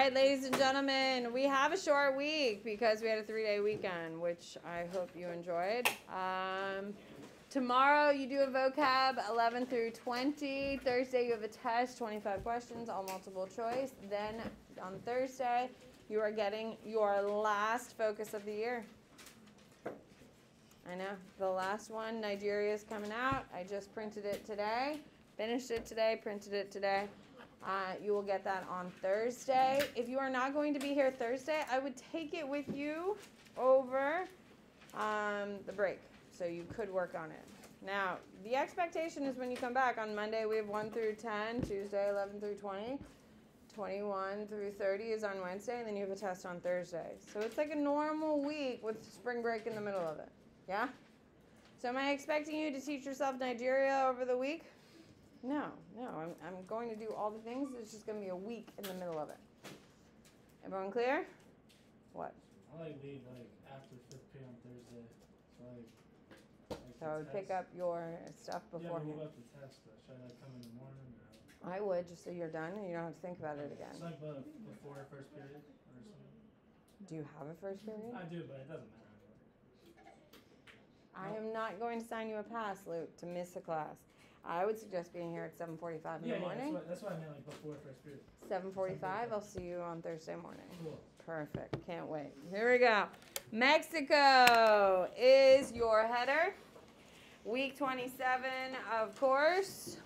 right, ladies and gentlemen, we have a short week because we had a 3-day weekend, which I hope you enjoyed. Tomorrow you do a vocab 11 through 20. Thursday you have a test, 25 questions, all multiple choice. Then on Thursday you are getting your last focus of the year. I know, the last one, Nigeria, is coming out. I just printed it today, finished it today, printed it today. You will get that on Thursday. If you are not going to be here Thursday, I would take it with you over the break, so you could work on it. Now, the expectation is when you come back on Monday, we have 1 through 10, Tuesday 11 through 20, 21 through 30 is on Wednesday, and then you have a test on Thursday. So it's like a normal week with spring break in the middle of it. Yeah? So am I expecting you to teach yourself Nigeria over the week? No. I'm going to do all the things. It's just going to be a week in the middle of it. Everyone clear? What? I leave after 5 p.m. Thursday. So I would pick up your stuff beforehand. Yeah, what about the test? Should I come in the morning? Or? I would, just so you're done and you don't have to think about it again. It's like before first period or something. Do you have a first period? I do, but it doesn't matter. I am not going to sign you a pass, Luke, to miss a class. I would suggest being here at 7:45 in the morning. Yeah, that's what I meant, before first period. 7:45, I'll see you on Thursday morning. Cool. Perfect, can't wait. Here we go. Mexico is your header. Week 27, of course.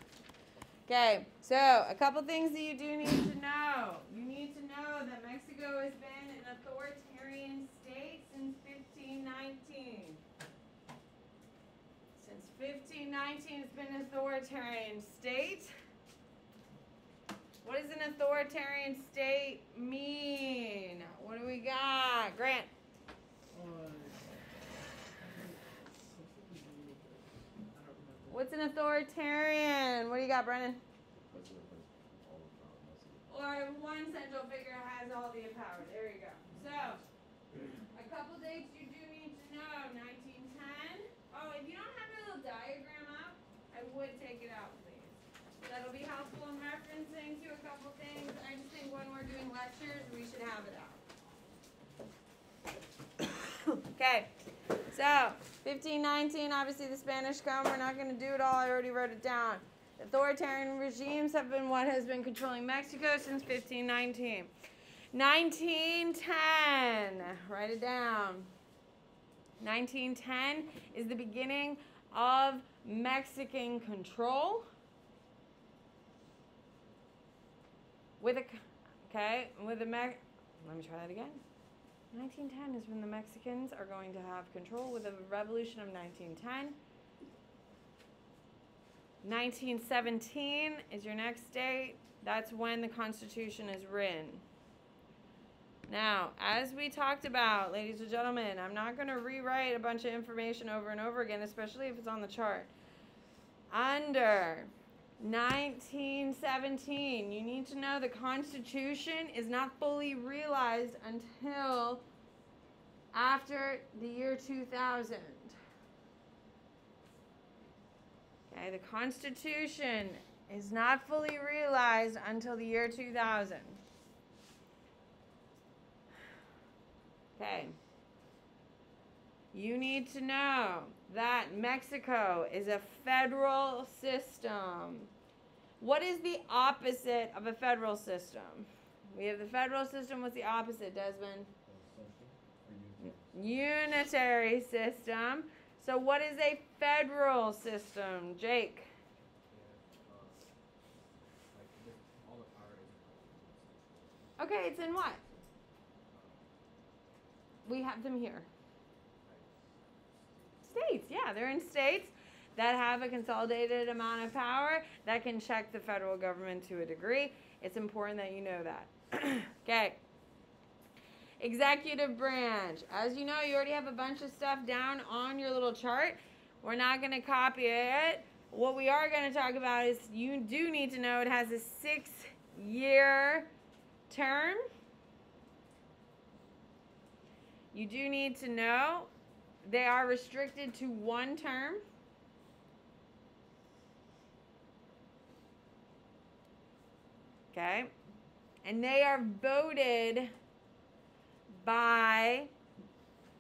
Okay, so a couple things that you do need to know. You need to know that Mexico has been an authoritarian state since 1519. Since 1519, it's been an authoritarian state. What does an authoritarian state mean? What do we got? Grant. What's an authoritarian? What do you got, Brennan? Or one central figure has all the power. There you go. So, a couple dates you do need to know. 1910. Oh, if you don't have a little diagram up, I would take it out, please. That'll be helpful in referencing to a couple things. I just think when we're doing lectures, we should have it out. Okay, so 1519, obviously the Spanish come. We're not going to do it all. I already wrote it down. Authoritarian regimes have been what has been controlling Mexico since 1519. 1910, write it down. 1910 is the beginning of Mexican control. Let me try that again. 1910 is when the Mexicans are going to have control with the revolution of 1910. 1917 is your next date. That's when the Constitution is written. Now, as we talked about, ladies and gentlemen, I'm not going to rewrite a bunch of information over and over again, especially if it's on the chart. Under 1917, you need to know the Constitution is not fully realized until after the year 2000. Okay, the Constitution is not fully realized until the year 2000. Okay. You need to know that Mexico is a federal system. What is the opposite of a federal system? We have the federal system. What's the opposite, Desmond? Unitary system. So what is a federal system, Jake? Okay, it's in what? We have them here. States, yeah, they're in states that have a consolidated amount of power that can check the federal government to a degree. It's important that you know that. Okay. Executive branch. As you know, you already have a bunch of stuff down on your little chart. We're not going to copy it. What we are going to talk about is you do need to know it has a 6-year term. You do need to know they are restricted to 1 term. Okay. And they are voted by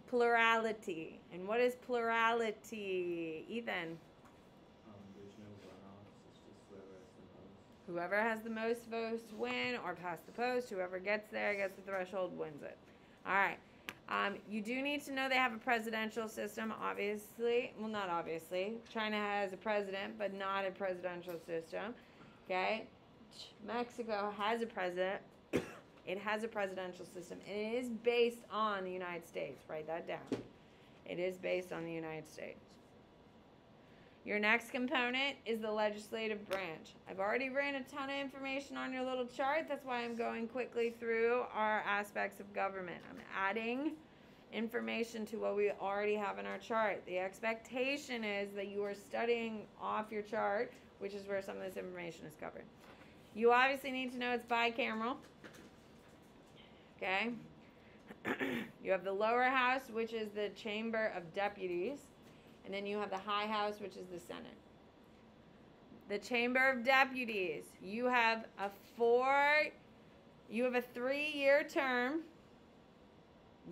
plurality. And what is plurality? Ethan? There's no runoffs. It's just Whoever has the most votes win, or pass the post. Whoever gets there, gets the threshold, wins it. All right. You do need to know they have a presidential system, obviously. Well, not obviously. China has a president, but not a presidential system. Okay? Mexico has a president. It has a presidential system, and it is based on the United States. Write that down. It is based on the United States. Your next component is the legislative branch. I've already ran a ton of information on your little chart. That's why I'm going quickly through our aspects of government. I'm adding information to what we already have in our chart. The expectation is that you are studying off your chart, which is where some of this information is covered. You obviously need to know it's bicameral. Okay? You have the lower house, which is the Chamber of Deputies. And then you have the high house, which is the Senate. The Chamber of Deputies, you have a 3-year term.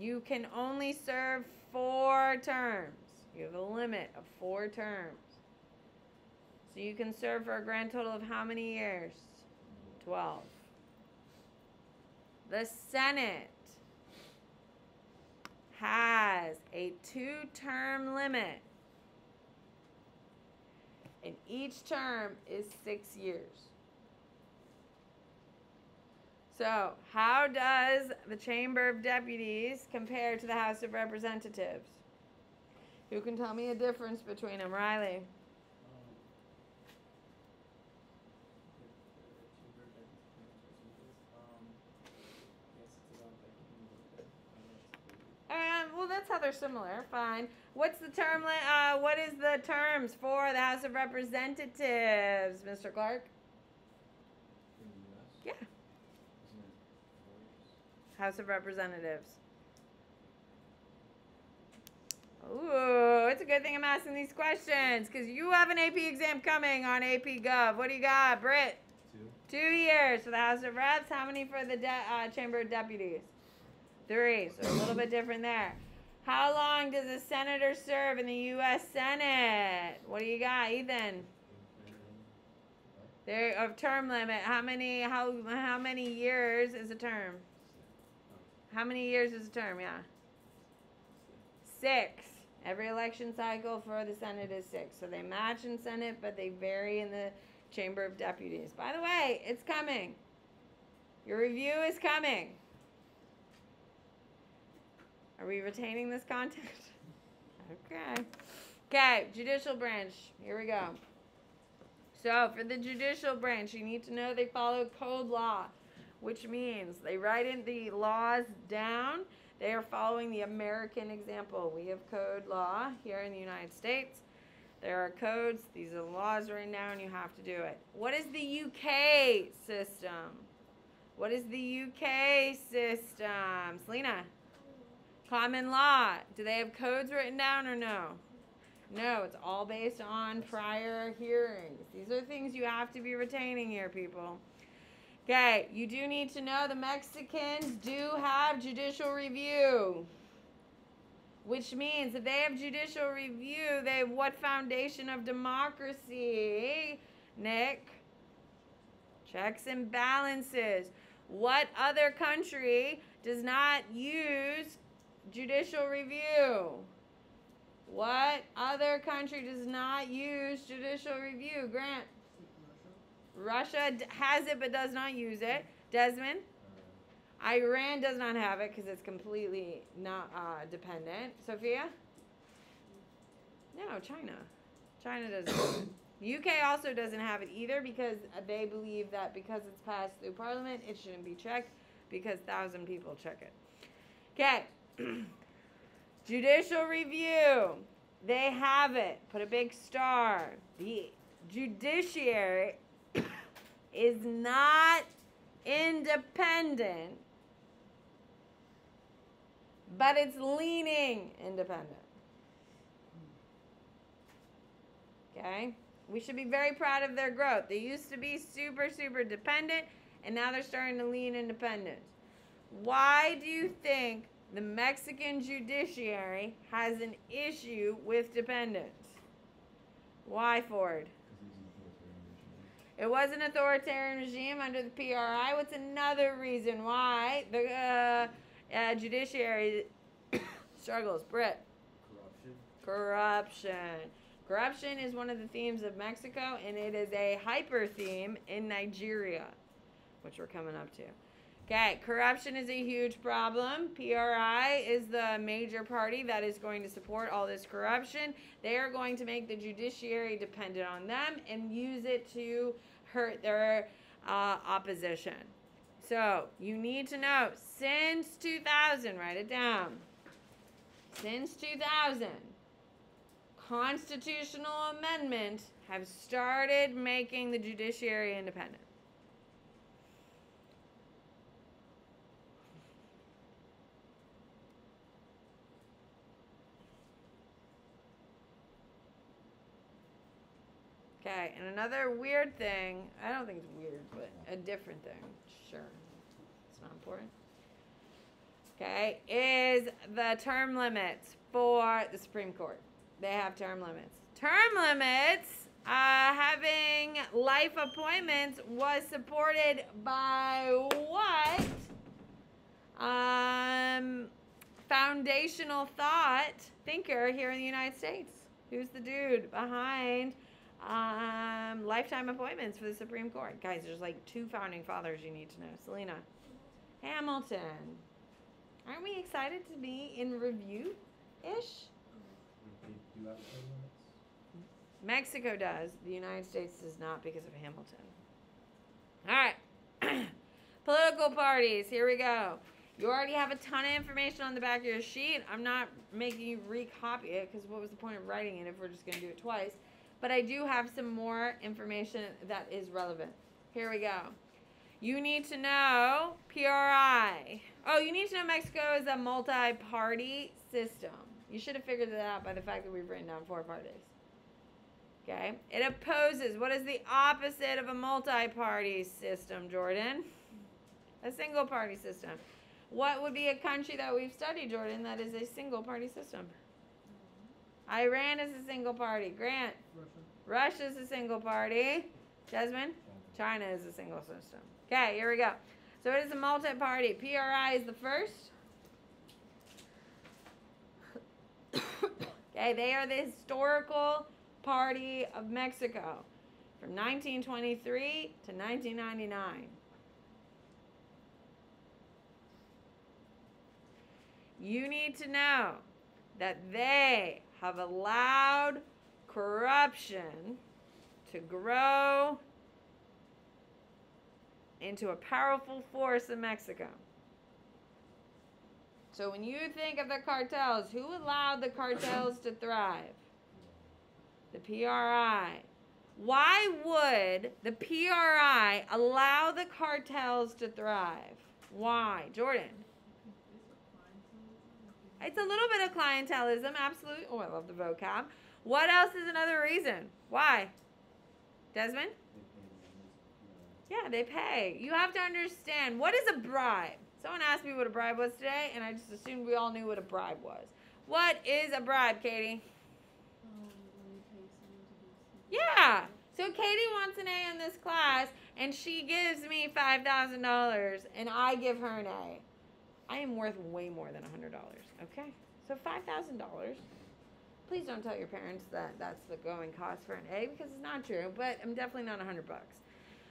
You can only serve 4 terms. You have a limit of 4 terms. So you can serve for a grand total of how many years? 12. The Senate has a 2-term limit. And each term is 6 years. So, how does the Chamber of Deputies compare to the House of Representatives? Who can tell me a difference between them? Riley? Well, that's how they're similar. Fine. What's the term? What is the terms for the House of Representatives, Mr. Clark? In the U.S.? Yeah. Isn't it 4 years? House of Representatives. Ooh, it's a good thing I'm asking these questions because you have an AP exam coming on AP Gov. What do you got, Britt? 2. 2 years for the House of Reps. How many for the Chamber of Deputies? 3. So a little bit different there. How long does a senator serve in the U.S. Senate? What do you got, Ethan? There of term limit. How many years is a term? How many years is a term? Yeah. 6. Every election cycle for the Senate is 6. So they match in Senate, but they vary in the Chamber of Deputies. By the way, it's coming. Your review is coming. Are we retaining this content? Okay. Okay, judicial branch. Here we go. So, for the judicial branch, you need to know they follow code law, which means they write in the laws down. They are following the American example. We have code law here in the United States. There are codes. These are the laws written down. You have to do it. What is the UK system? What is the UK system? Selena? Common law. Do they have codes written down or no? No, it's all based on prior hearings. These are things you have to be retaining here, people. Okay, you do need to know the Mexicans do have judicial review. Which means if they have judicial review, they have what foundation of democracy? Nick? Checks and balances. What other country does not use judicial review? What other country does not use judicial review? Grant? Russia has it but does not use it. Desmond? Iran does not have it because it's completely not dependent. Sophia? No, China. China doesn't have it. UK also doesn't have it either because they believe that because it's passed through Parliament, it shouldn't be checked because 1,000 people check it. Okay. Judicial review. They have it. Put a big star. The judiciary is not independent, but it's leaning independent. Okay? We should be very proud of their growth. They used to be super, super dependent, and now they're starting to lean independent. Why do you think the Mexican judiciary has an issue with dependence? Why, Ford? It was an authoritarian regime under the PRI. What's another reason why the judiciary struggles? Britt? Corruption. Corruption is one of the themes of Mexico, and it is a hyper theme in Nigeria, which we're coming up to. Okay, corruption is a huge problem. PRI is the major party that is going to support all this corruption. They are going to make the judiciary dependent on them and use it to hurt their opposition. So, you need to know, since 2000, write it down. Since 2000, constitutional amendments have started making the judiciary independent. Okay, and another weird thing, I don't think it's weird, but a different thing, sure, it's not important, okay, is the term limits for the Supreme Court. They have term limits. Term limits, having life appointments was supported by what? Foundational thought thinker here in the United States. Who's the dude behind lifetime appointments for the Supreme Court? Guys, there's like 2 founding fathers you need to know. Selena. Hamilton. Aren't we excited to be in review-ish? Mexico does. The United States does not because of Hamilton. All right. Political parties. Here we go. You already have a ton of information on the back of your sheet. I'm not making you recopy it because what was the point of writing it if we're just going to do it twice? But I do have some more information that is relevant. Here we go. You need to know PRI. Oh, you need to know Mexico is a multi-party system. You should have figured that out by the fact that we've written down 4 parties. Okay? It opposes. What is the opposite of a multi-party system, Jordan? A single-party system. What would be a country that we've studied, Jordan, that is a single-party system? Iran is a single party. Grant? Russia is a single party. Desmond? China is a single system. Okay, here we go. So it is a multi-party. PRI is the first. Okay, they are the historical party of Mexico from 1923 to 1999. You need to know that they have allowed corruption to grow into a powerful force in Mexico. So when you think of the cartels, who allowed the cartels to thrive? The PRI. Why would the PRI allow the cartels to thrive? Why? Jordan? It's a little bit of clientelism, absolutely. Oh, I love the vocab. What else is another reason? Why? Desmond? Yeah, they pay. You have to understand, what is a bribe? Someone asked me what a bribe was today, and I just assumed we all knew what a bribe was. What is a bribe, Katie? Yeah. So Katie wants an A in this class, and she gives me $5,000, and I give her an A. I am worth way more than $100, okay? So $5,000. Please don't tell your parents that that's the going cost for an A, because it's not true, but I'm definitely not $100.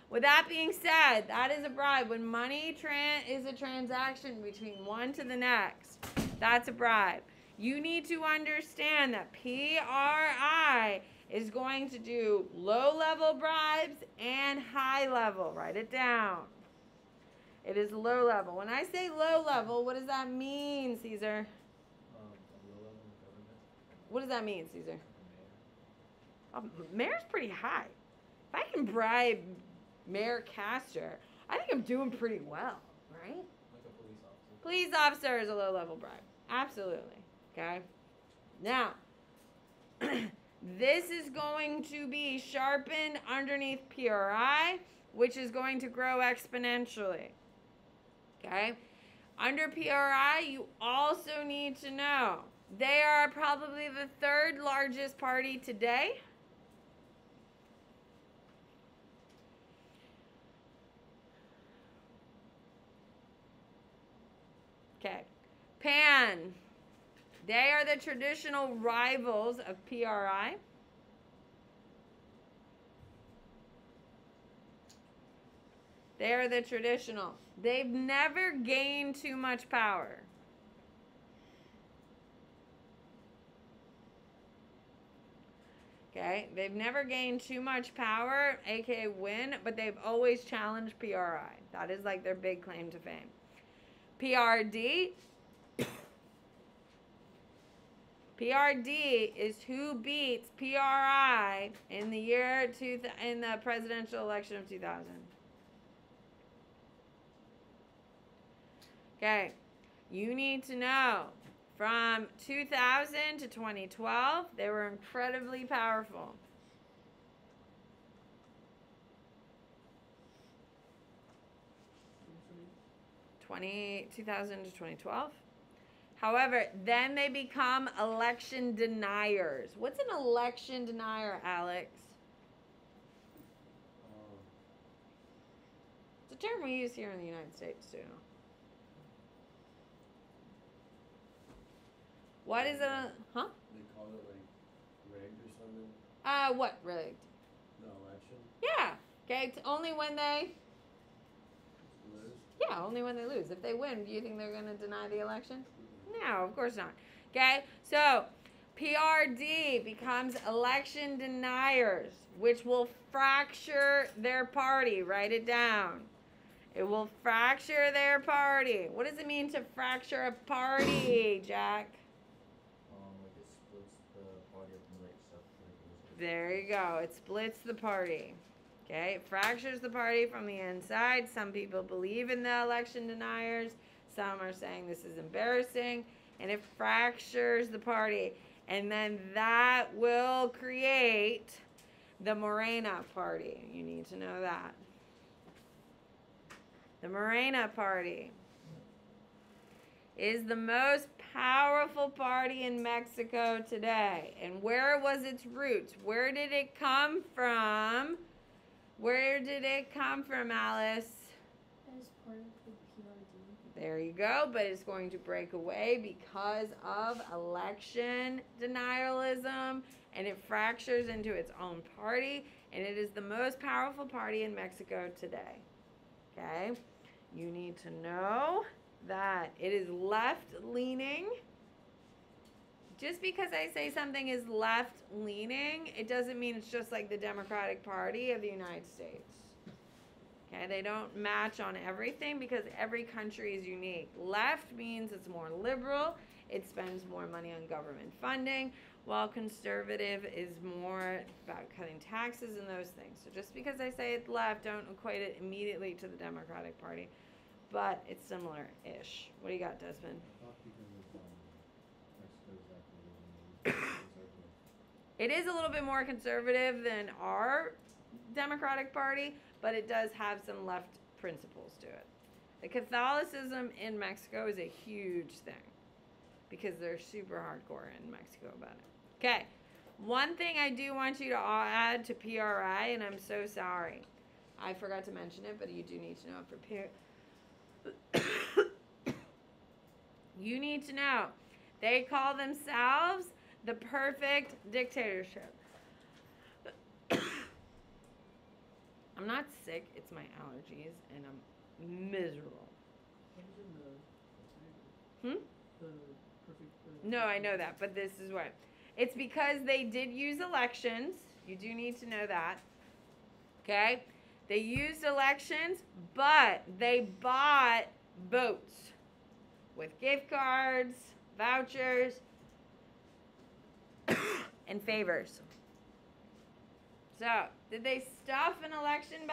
With that being said, that is a bribe. When money is a transaction between one to the next, that's a bribe. You need to understand that PRI is going to do low-level bribes and high-level. Write it down. It is low-level. When I say low-level, what does that mean, Caesar? Low-level government. What does that mean, Caesar? Mayor's pretty high. If I can bribe Mayor Castor, I think I'm doing pretty well, right? Like a police officer. Police officer is a low-level bribe. Absolutely. Okay? Now, this is going to be sharpened underneath PRI which is going to grow exponentially. Okay? Under PRI, you also need to know they are probably the third largest party today. Okay. PAN. They are the traditional rivals of PRI. They are the traditional. They've never gained too much power. Okay, they've never gained too much power, aka win, but they've always challenged PRI. That is like their big claim to fame. PRD. PRD is who beats PRI in the in the presidential election of 2000. Okay, you need to know from 2000 to 2012, they were incredibly powerful. 2000 to 2012. However, then they become election deniers. What's an election denier, Alex? It's a term we use here in the United States, too. What is a, huh? They call it like rigged or something? What rigged? The election? Yeah. Okay, it's only when they Lose? Yeah, only when they lose. If they win, do you think they're going to deny the election? No, of course not. Okay, so PRD becomes election deniers, which will fracture their party. Write it down. It will fracture their party. What does it mean to fracture a party, Jack? Like it splits the party up into like stuff. There you go. It splits the party. Okay, it fractures the party from the inside. Some people believe in the election deniers. Some are saying this is embarrassing. And it fractures the party. And then that will create the Morena party. You need to know that. The Morena party is the most powerful party in Mexico today. And where was its roots? Where did it come from? Where did it come from, Alice? As part of the PRD. There you go, but it's going to break away because of election denialism, and it fractures into its own party, and it is the most powerful party in Mexico today. Okay? You need to know that it is left-leaning. Just because I say something is left-leaning, it doesn't mean it's just like the Democratic Party of the United States. Okay, they don't match on everything because every country is unique. Left means it's more liberal, it spends more money on government funding, while conservative is more about cutting taxes and those things. So just because I say it's left, don't equate it immediately to the Democratic Party, but it's similar-ish. What do you got, Desmond? It is a little bit more conservative than our Democratic Party, but it does have some left principles to it. The Catholicism in Mexico is a huge thing because they're super hardcore in Mexico about it. Okay, one thing I do want you to add to PRI, and I'm so sorry, I forgot to mention it, but you do need to know it for PRI. You need to know they call themselves the perfect dictatorship. I'm not sick, it's my allergies, and I'm miserable. No, I know that, but this is what. It's because they did use elections. You do need to know that. Okay? They used elections, but they bought votes with gift cards, vouchers, and favors. So, did they stuff an election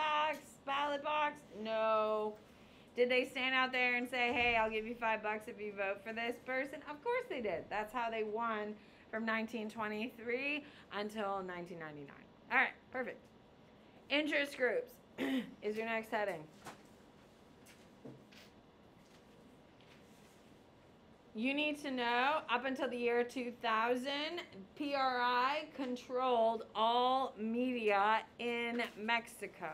ballot box? No. Did they stand out there and say, hey, I'll give you $5 if you vote for this person? Of course they did. That's how they won from 1923 until 1999. All right, perfect. Interest groups. is your next heading. You need to know, up until the year 2000, PRI controlled all media in Mexico.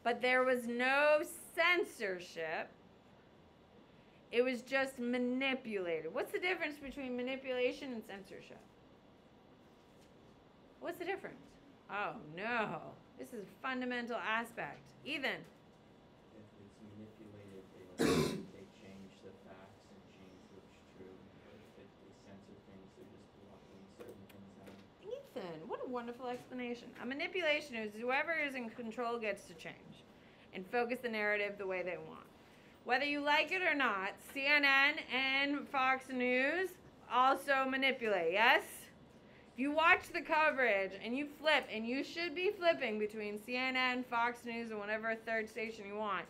But there was no censorship. It was just manipulated. What's the difference between manipulation and censorship? What's the difference? Oh, no. This is a fundamental aspect. Ethan. If it's manipulated, they change the facts and change what's true. But if they censor things, they're just blocking certain things out. Ethan, what a wonderful explanation. A manipulation is whoever is in control gets to change and focus the narrative the way they want. Whether you like it or not, CNN and Fox News also manipulate, yes? If you watch the coverage and you flip, and you should be flipping between CNN, Fox News, and whatever third station you want.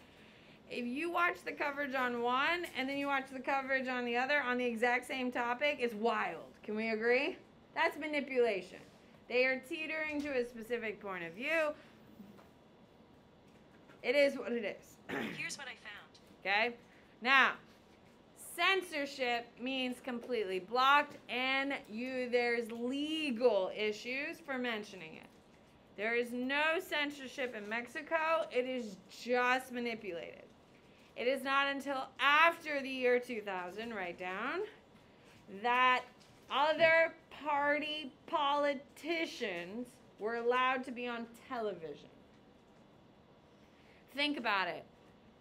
If you watch the coverage on one and then you watch the coverage on the other on the exact same topic, it's wild. Can we agree? That's manipulation. They are teetering to a specific point of view. It is what it is. Here's what I found. Okay? Now, censorship means completely blocked, and there's legal issues for mentioning it. There is no censorship in Mexico. It is just manipulated. It is not until after the year 2000, write down, that other party politicians were allowed to be on television. Think about it.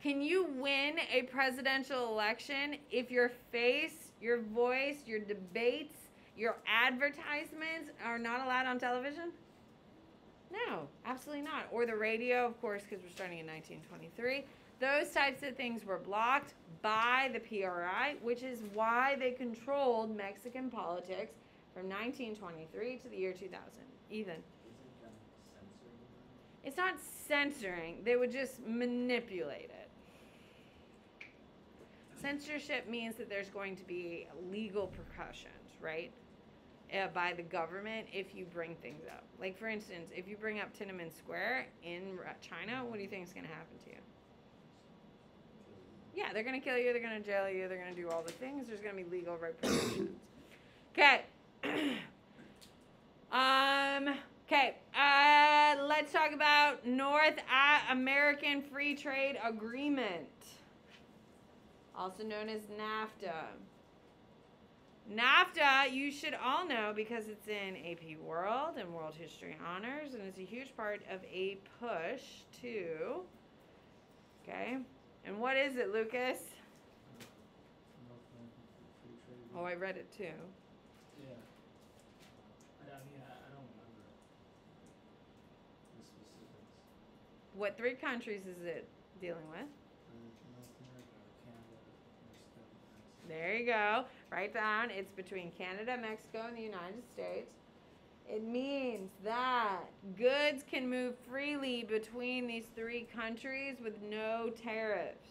Can you win a presidential election if your face, your voice, your debates, your advertisements are not allowed on television? No, absolutely not. Or the radio, of course, because we're starting in 1923. Those types of things were blocked by the PRI, which is why they controlled Mexican politics from 1923 to the year 2000. Ethan. Isn't that censoring? It's not censoring. They would just manipulate it. Censorship means that there's going to be legal repercussions, right? By the government if you bring things up. Like, for instance, if you bring up Tiananmen Square in China, what do you think is going to happen to you? Yeah, they're going to kill you, they're going to jail you, they're going to do all the things. There's going to be legal repercussions. Okay. Let's talk about North American Free Trade Agreement, also known as NAFTA. NAFTA, you should all know because it's in AP World and World History Honors, and it's a huge part of a push to, okay, and what is it, Lucas? North American Free Trade. Oh, I read it too. Yeah. I mean, I don't remember the specifics. What 3 countries is it dealing with? North America, Canada, Mexico, and There you go. Write down. It's between Canada, Mexico, and the United States. It means that goods can move freely between these 3 countries with no tariffs.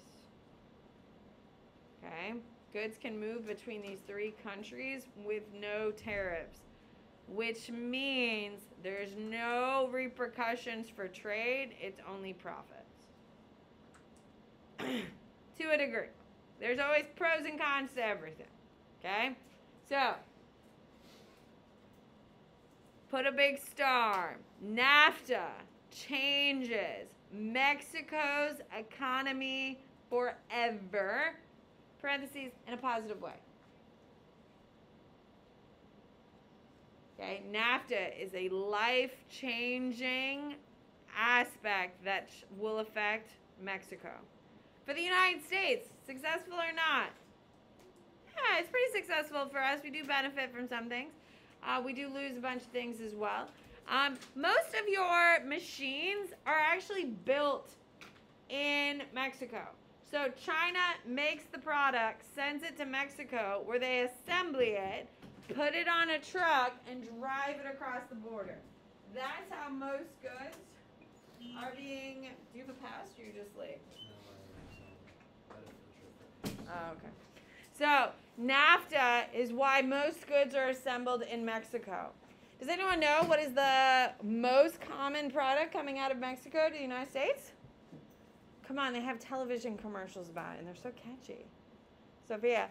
Okay? Goods can move between these 3 countries with no tariffs, which means there's no repercussions for trade. It's only profits. To a degree. There's always pros and cons to everything. Okay? So, put a big star. NAFTA changes Mexico's economy forever, parentheses, in a positive way. Okay? NAFTA is a life-changing aspect that will affect Mexico. For the United States, successful or not? Yeah, it's pretty successful for us. We do benefit from some things. We do lose a bunch of things as well. Most of your machines are actually built in Mexico. So China makes the product, sends it to Mexico, where they assemble it, put it on a truck, and drive it across the border. That's how most goods are being... Do you have a pass or you're just late? Oh, okay. So, NAFTA is why most goods are assembled in Mexico. Does anyone know what is the most common product coming out of Mexico to the United States? Come on, they have television commercials about it, and they're so catchy. Sophia.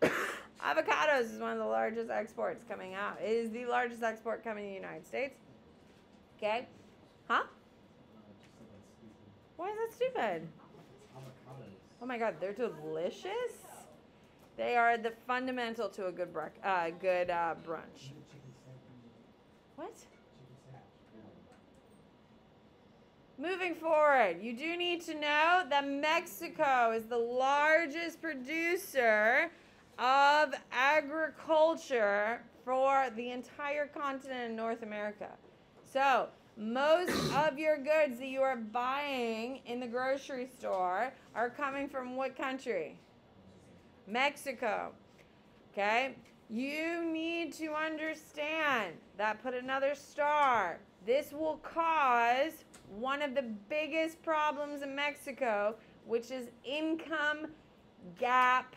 Avocados is one of the largest exports coming out. It is the largest export coming to the United States. Okay? Huh? Why is that stupid? Oh my God, they're delicious. They are the fundamental to a good brunch. What? Moving forward, you do need to know that Mexico is the largest producer of agriculture for the entire continent of North America. So, most of your goods that you are buying in the grocery store are coming from what country? Mexico. Okay? You need to understand that, put another star. This will cause one of the biggest problems in Mexico, which is income gap.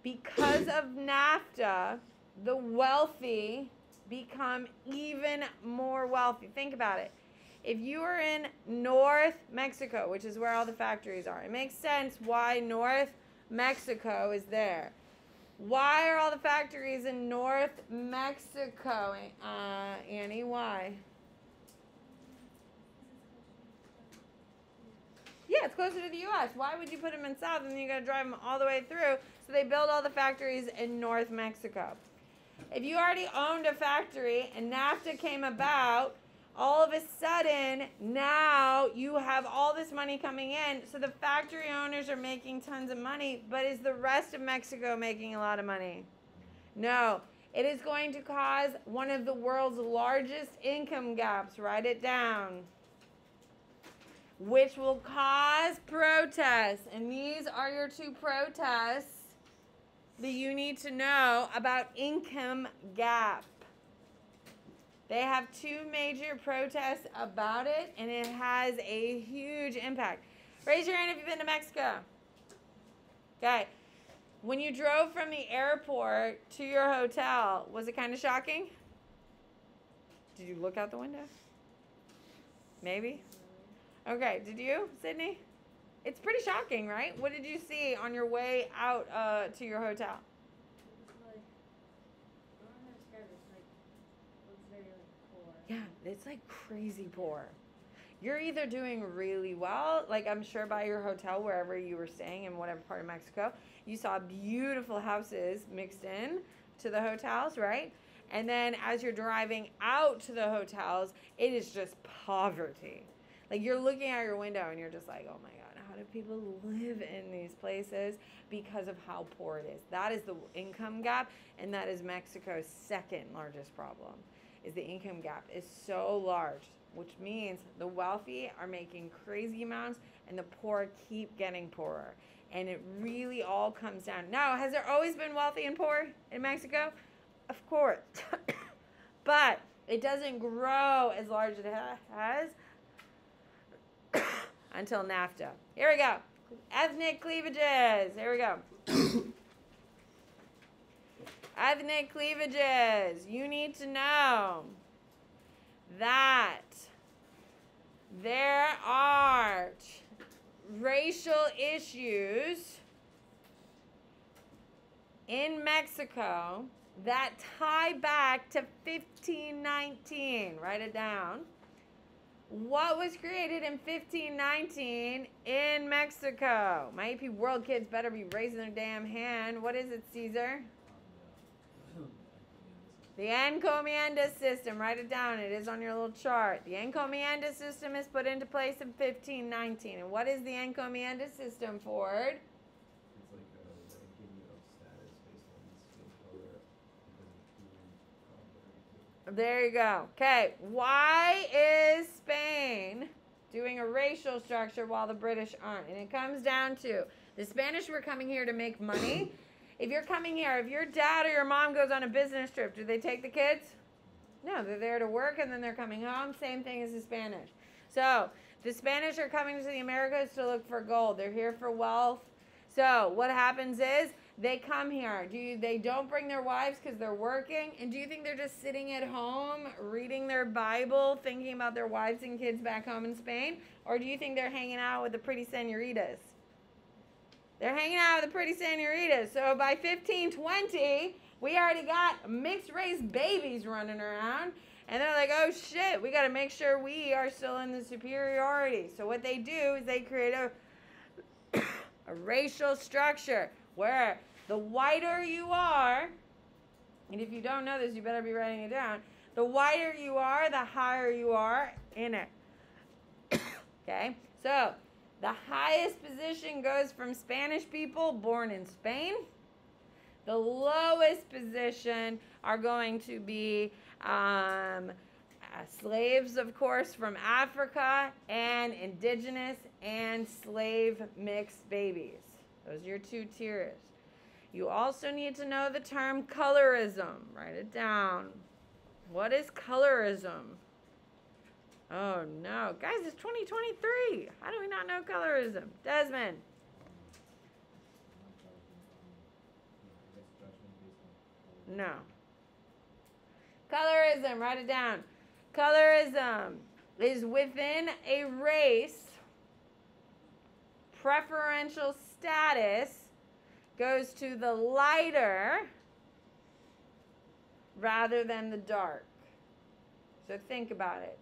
Because of NAFTA, the wealthy become even more wealthy. Think about it. If you are in North Mexico, which is where all the factories are, it makes sense why North Mexico is there. Why are all the factories in North Mexico, Annie? Why? Yeah, it's closer to the U.S. Why would you put them in South and then you got to drive them all the way through? So they build all the factories in North Mexico. If you already owned a factory and NAFTA came about, all of a sudden, now you have all this money coming in, so the factory owners are making tons of money, but is the rest of Mexico making a lot of money? No. It is going to cause one of the world's largest income gaps. Write it down. Which will cause protests. And these are your two protests that you need to know about income gap. They have two major protests about it, and it has a huge impact. Raise your hand if you've been to Mexico. Okay. When you drove from the airport to your hotel, was it kind of shocking? Did you look out the window? Maybe? Okay. Did you, Sydney? It's pretty shocking, right? What did you see on your way out to your hotel? Yeah, it's like crazy poor. You're either doing really well, like I'm sure by your hotel, wherever you were staying in whatever part of Mexico, you saw beautiful houses mixed in to the hotels, right? And then as you're driving out to the hotels, it is just poverty. Like you're looking out your window and you're just like, oh my God, how do people live in these places because of how poor it is? That is the income gap, and that is Mexico's second largest problem. Is the income gap is so large, which means the wealthy are making crazy amounts and the poor keep getting poorer. And it really all comes down. Now, has there always been wealthy and poor in Mexico? Of course. But it doesn't grow as large as it has until NAFTA. Here we go. Ethnic cleavages. Here we go. Ethnic cleavages. You need to know that there are racial issues in Mexico that tie back to 1519. Write it down. What was created in 1519 in Mexico? My AP World kids better be raising their damn hand. What is it, Caesar? The encomienda system. Write it down. It is on your little chart. The encomienda system is put into place in 1519. And what is the encomienda system, Ford? It's like a ranking of status based on skin color because of food. There you go. Okay. Why is Spain doing a racial structure while the British aren't? And it comes down to the Spanish were coming here to make money. If you're coming here, if your dad or your mom goes on a business trip, do they take the kids? No, they're there to work and then they're coming home. Same thing as the Spanish. So the Spanish are coming to the Americas to look for gold. They're here for wealth. So what happens is They come here. They don't bring their wives because they're working? And do you think they're just sitting at home reading their Bible, thinking about their wives and kids back home in Spain? Or do you think they're hanging out with the pretty senoritas? They're hanging out with the pretty senoritas. So by 1520, we already got mixed race babies running around. And they're like, oh shit, we got to make sure we are still in the superiority. So what they do is they create a racial structure where the whiter you are, and if you don't know this, you better be writing it down. The whiter you are, the higher you are in it. Okay? So, the highest position goes from Spanish people born in Spain. The lowest position are going to be slaves, of course, from Africa, and indigenous and slave mixed babies. Those are your two tiers. You also need to know the term colorism. Write it down. What is colorism? Oh no. Guys, it's 2023. How do we not know colorism? Desmond. No. Colorism, write it down. Colorism is within a race, preferential status goes to the lighter rather than the dark. So think about it.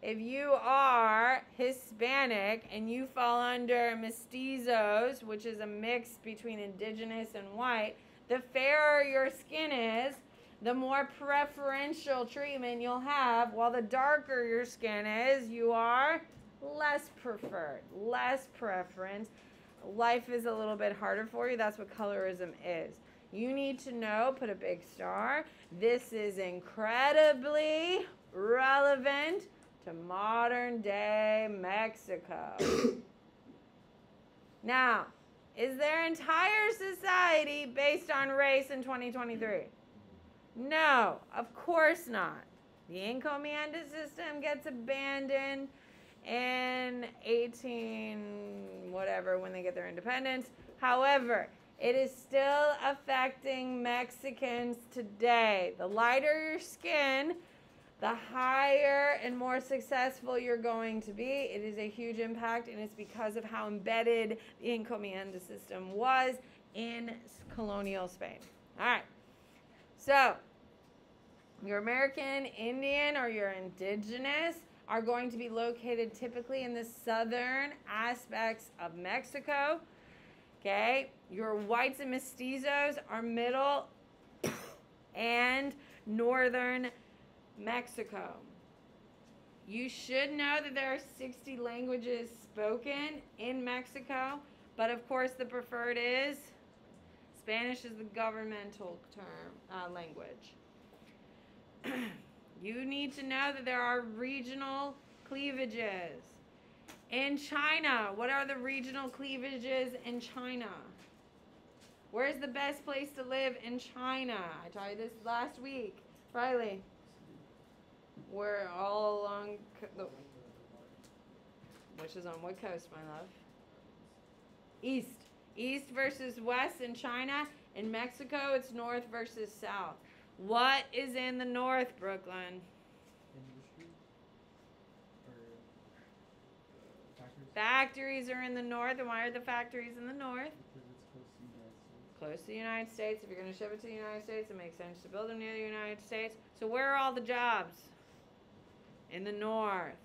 If you are Hispanic and you fall under mestizos, which is a mix between indigenous and white, the fairer your skin is, the more preferential treatment you'll have, while the darker your skin is, you are less preferred, less preference. Life is a little bit harder for you. That's what colorism is. You need to know, put a big star, this is incredibly relevant to modern day Mexico. Now, is their entire society based on race in 2023? No, of course not. The encomienda system gets abandoned in 18 whatever when they get their independence. However, it is still affecting Mexicans today. The lighter your skin, the higher and more successful you're going to be. It is a huge impact, and it's because of how embedded the encomienda system was in colonial Spain. All right. So, your American Indian or your indigenous are going to be located typically in the southern aspects of Mexico. Okay? Your whites and mestizos are middle and northern Mexico. You should know that there are 60 languages spoken in Mexico, but of course the preferred is Spanish is the governmental term language. You need to know that there are regional cleavages. In China, what are the regional cleavages in China? Where's the best place to live in China? I taught you this last week. Riley. We're all along which is on what coast, my love? East. East versus west in China. In Mexico, it's north versus south. What is in the north, Brooklyn? Industry? Or factories? Factories are in the north. And why are the factories in the north? Because it's Close to the United States. If you're going to ship it to the United States, it makes sense to build them near the United States. So where are all the jobs? In the north.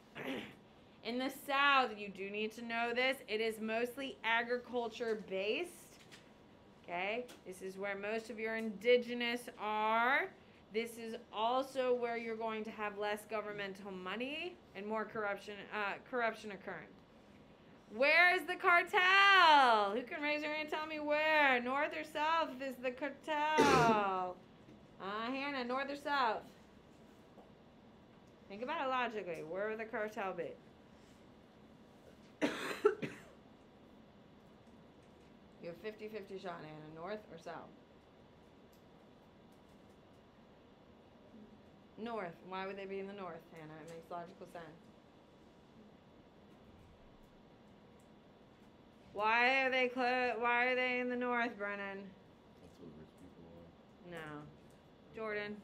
In the south, you do need to know this. It is mostly agriculture based. Okay, this is where most of your indigenous are. This is also where you're going to have less governmental money and more corruption occurring. Where is the cartel? Who can raise their hand and tell me where? North or south is the cartel? Hannah, north or south? Think about it logically. Where would the cartel be? You have 50-50 shot, Hannah. North or south? North. Why would they be in the north, Hannah? It makes logical sense. Why are they in the north, Brennan? No. Jordan.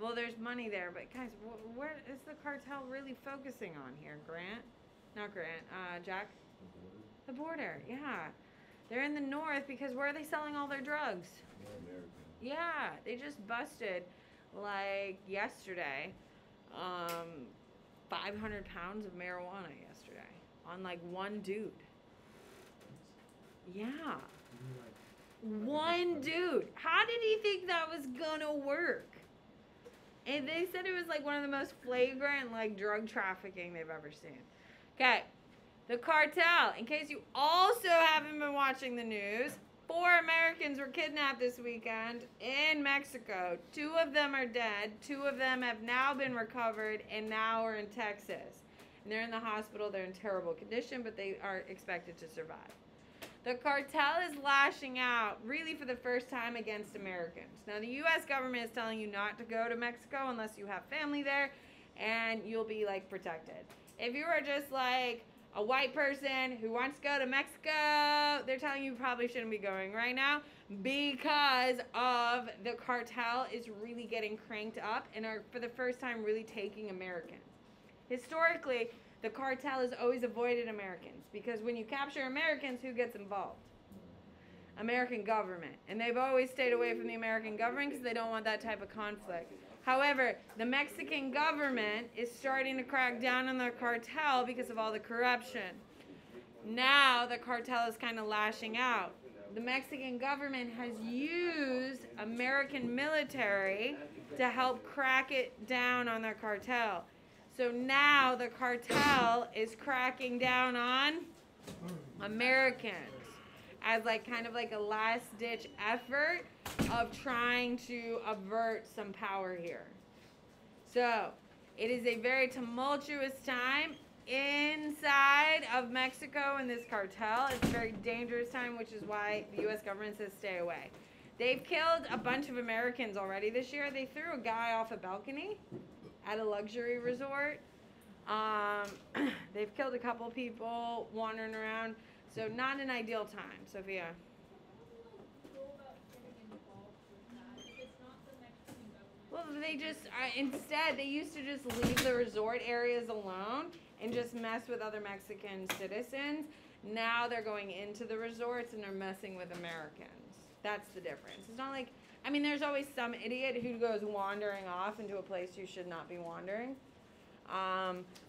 Well, there's money there, but guys, where is the cartel really focusing on here? Grant? Not Grant. Jack? The border. The border, yeah. They're in the north because where are they selling all their drugs? More American. Yeah, they just busted, like, yesterday, 500 pounds of marijuana yesterday on, like, one dude. Yeah. One dude. How did he think that was gonna work? And they said it was, like, one of the most flagrant, like, drug trafficking they've ever seen. Okay. The cartel. In case you also haven't been watching the news, 4 Americans were kidnapped this weekend in Mexico. 2 of them are dead. 2 of them have now been recovered and now are in Texas. And they're in the hospital. They're in terrible condition, but they are expected to survive. The cartel is lashing out really for the first time against Americans. Now, the U.S. government is telling you not to go to Mexico unless you have family there and you'll be, like, protected. If you are just, like, a white person who wants to go to Mexico, they're telling you probably shouldn't be going right now because of the cartel is really getting cranked up and are, for the first time, really taking Americans. Historically, the cartel has always avoided Americans because when you capture Americans, who gets involved? American government. And they've always stayed away from the American government because they don't want that type of conflict. However, the Mexican government is starting to crack down on the cartel because of all the corruption. Now the cartel is kind of lashing out. The Mexican government has used American military to help crack it down on their cartel. So now the cartel is cracking down on Americans as like kind of like a last ditch effort of trying to avert some power here. So it is a very tumultuous time inside of Mexico in this cartel. It's a very dangerous time, which is why the U.S. government says stay away. They've killed a bunch of Americans already this year. They threw a guy off a balcony at a luxury resort. They've killed a couple people wandering around. So not an ideal time, Sophia. Well, they just, instead, they used to just leave the resort areas alone and just mess with other Mexican citizens. Now they're going into the resorts and they're messing with Americans. That's the difference. It's not like, I mean, there's always some idiot who goes wandering off into a place you should not be wandering.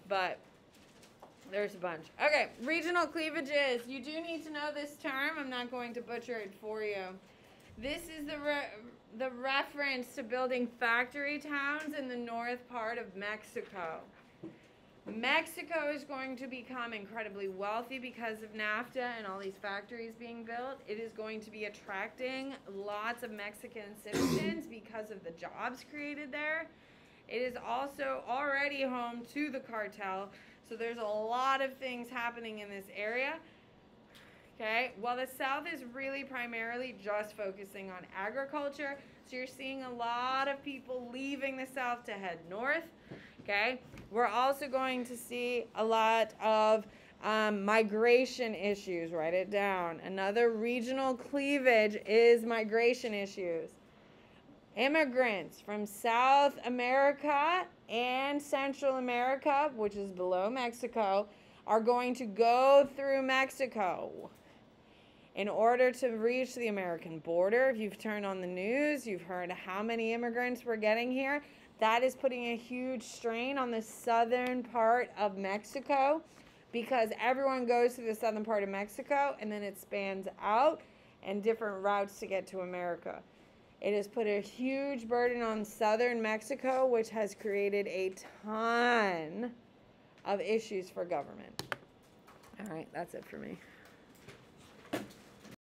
But there's a bunch. Okay, regional cleavages. You do need to know this term. I'm not going to butcher it for you. This is the reference to building factory towns in the north part of Mexico. Mexico is going to become incredibly wealthy because of NAFTA and all these factories being built. It is going to be attracting lots of Mexican citizens because of the jobs created there. It is also already home to the cartel, so there's a lot of things happening in this area. Okay, while the South is really primarily just focusing on agriculture, so you're seeing a lot of people leaving the South to head north. Okay, we're also going to see a lot of migration issues. Write it down. Another regional cleavage is migration issues. Immigrants from South America and Central America, which is below Mexico, are going to go through Mexico in order to reach the American border. If you've turned on the news, you've heard how many immigrants we're getting here. That is putting a huge strain on the southern part of Mexico because everyone goes through the southern part of Mexico and then it spans out and different routes to get to America. It has put a huge burden on southern Mexico, which has created a ton of issues for government. All right, that's it for me.